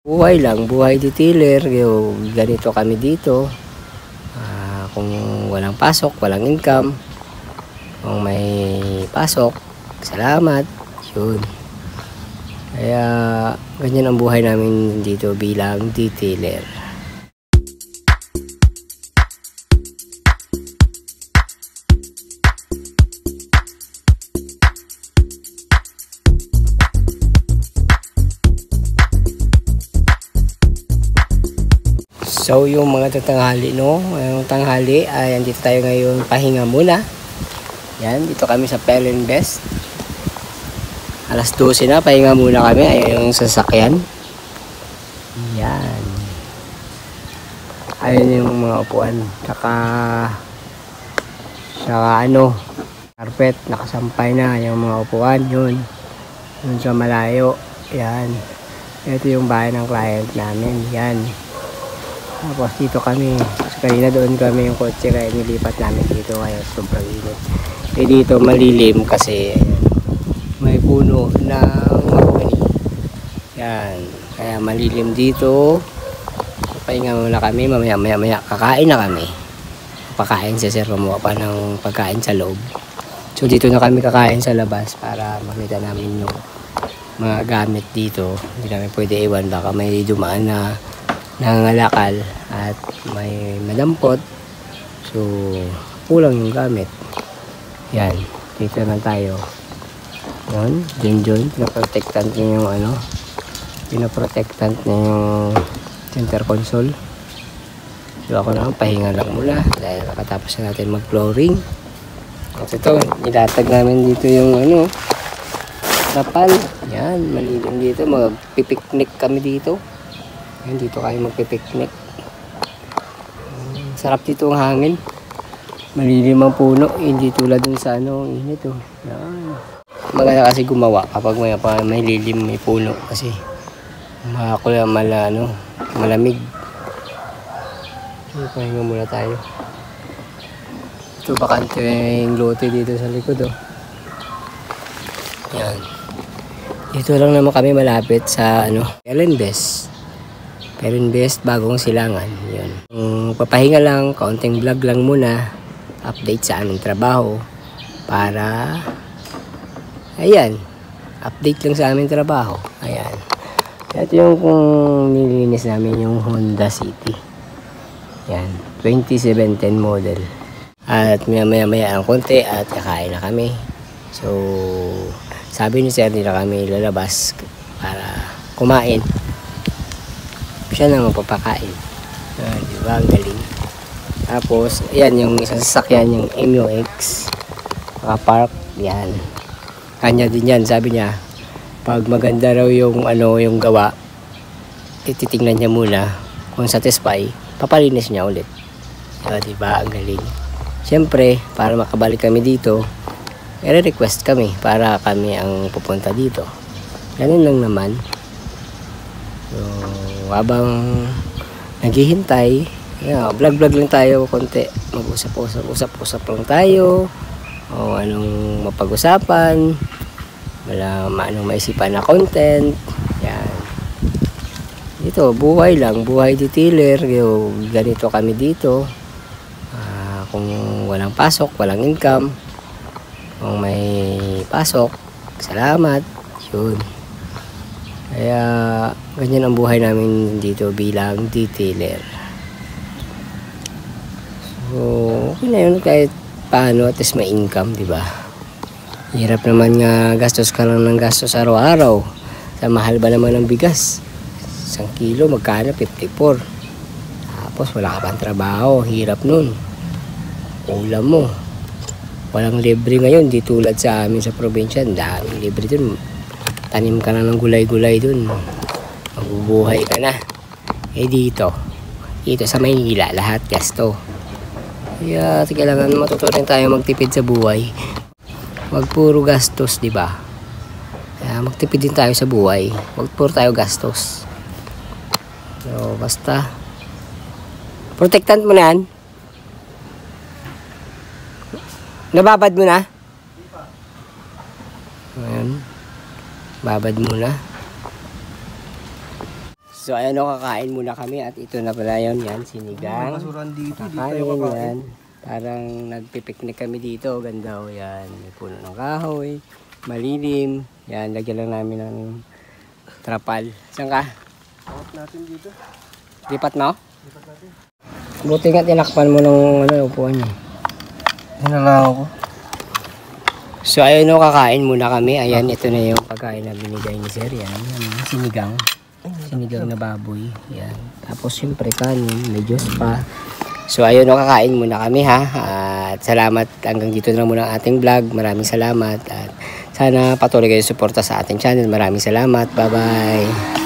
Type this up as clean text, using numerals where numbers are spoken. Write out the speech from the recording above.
Buhay lang, buhay detailer. Ganito kami dito. Kung walang pasok, walang income. Kung may pasok, salamat. Yun. Kaya ganyan ang buhay namin dito bilang detailer. So yung mga tanghali, no? Yung tanghali, andito tayo ngayon, pahinga muna. Yan, dito kami sa Pelinvest. Alas 12 na, pahinga muna kami. Ayun yung sasakyan. Yan. Ayun yung mga upuan. Saka carpet, nakasampay na yung mga upuan. Yun sa malayo. Yan. Ito yung bahay ng client namin. Yan. Tapos dito kami, kanina doon kami yung kotse kaya nilipat namin dito kaya sobrang init. Dito malilim kasi may puno ng mahogany. Yan, kaya malilim dito. Pahinga muna kami, maya kakain na kami. Pakain si sir, kumuha pa ng pagkain sa loob. So dito na kami kakain sa labas para makita namin yung mga gamit dito. Hindi namin pwede iwan, baka may dumaan na nangangalakal at may madampot, so kulang yung gamit. Yan, dito na tayo. Yan, dyan pinaprotectant niya yung pinaprotectant niya yung center console. So ako na, pahinga lang muna dahil nakatapos na natin mag flooring. At ito, nilatag namin dito yung tapal. Yan, malilim dito, magpipiknik kami dito. Ayan, dito kayo magpipiknik. Sarap dito ang hangin. Malilim ang puno. Hindi tulad dun sa init oh. Yan. Maganda kasi gumawa kapag may lilim, may puno. Kasi malamig. So, pahinga muna tayo. Ito bakante yung lote dito sa likod oh. Yan. Dito lang naman kami malapit sa Pelinvest, bagong silangan. Yun. Papahinga lang, kaunting vlog lang muna. Update sa aming trabaho. Para, update lang sa aming trabaho. Ayan. Ito yung nilinis namin yung Honda City. Yan. 2017 model. At maya ang konti at kakain na kami. So, sabi ni sir, hindi na kami lalabas para kumain. Siya na magpapakain. Diba? Ang galing. Tapos, yan yung isang sasakyan, yung MUX. Nakapark. Yan. Kanya din yan. Sabi niya, pag maganda raw yung yung gawa, ititingnan niya muna. Kung satisfy, papalinis niya ulit. Diba? Ang galing. Siyempre, para makabalik kami dito, i-request kami para kami ang pupunta dito. Ganun lang naman. So, habang naghihintay, vlog lang tayo konti. Mag-usap lang tayo. O anong mapag-usapan. Anong maisipan na content. Yan. Dito, buhay lang. Buhay detailer. Ganito kami dito. Kung walang pasok, walang income. Kung may pasok, salamat. Yun. Kaya ganyan ang buhay namin dito bilang detailer. So, okay na yun kahit paano at least may income, di ba? Hirap naman nga gastos ka lang ng gastos araw-araw. Sa mahal ba naman ng bigas? 1 kilo, magkano? 54. Tapos wala ka pang trabaho. Hirap nun. Ulam mo. Walang libre ngayon, di tulad sa amin sa probinsya. Daming libre dun. Tanim ka na ng gulay-gulay dun. Mabubuhay ka na. Dito sa Maynila, lahat gasto. Kaya kailangan matutunan tayo magtipid sa buhay. Wag puro gastos, di ba? Kaya magtipid din tayo sa buhay. Wag puro tayo gastos. So, basta protectant mo na yan. Nababad mo na? Ayan. Babad muna. So ayan o, kakain muna kami at ito na pala yun, yan, sinigang. Basuran dito, di Kakain tayo kakain. yan. Parang nagpipiknik kami dito, ganda o yan. May puno ng kahoy, malilim. Yan, lagyan lang namin ng trapal. Saan ka? Tawag natin dito. Lipat mo? Lipat natin. Buti nga tinakpan mo ng upuan niya. Hinala ako. So ayun o, kakain muna kami. Ayan, ito na yung pagkain na binigay ni Sir. Yan, yan, sinigang. Sinigang na baboy. Yan. Tapos siyempre kanin, may juice pa. So ayun o, kakain muna kami ha. At salamat, hanggang dito na muna ang ating vlog. Maraming salamat. At sana patuloy kayo suporta sa ating channel. Maraming salamat. Bye bye.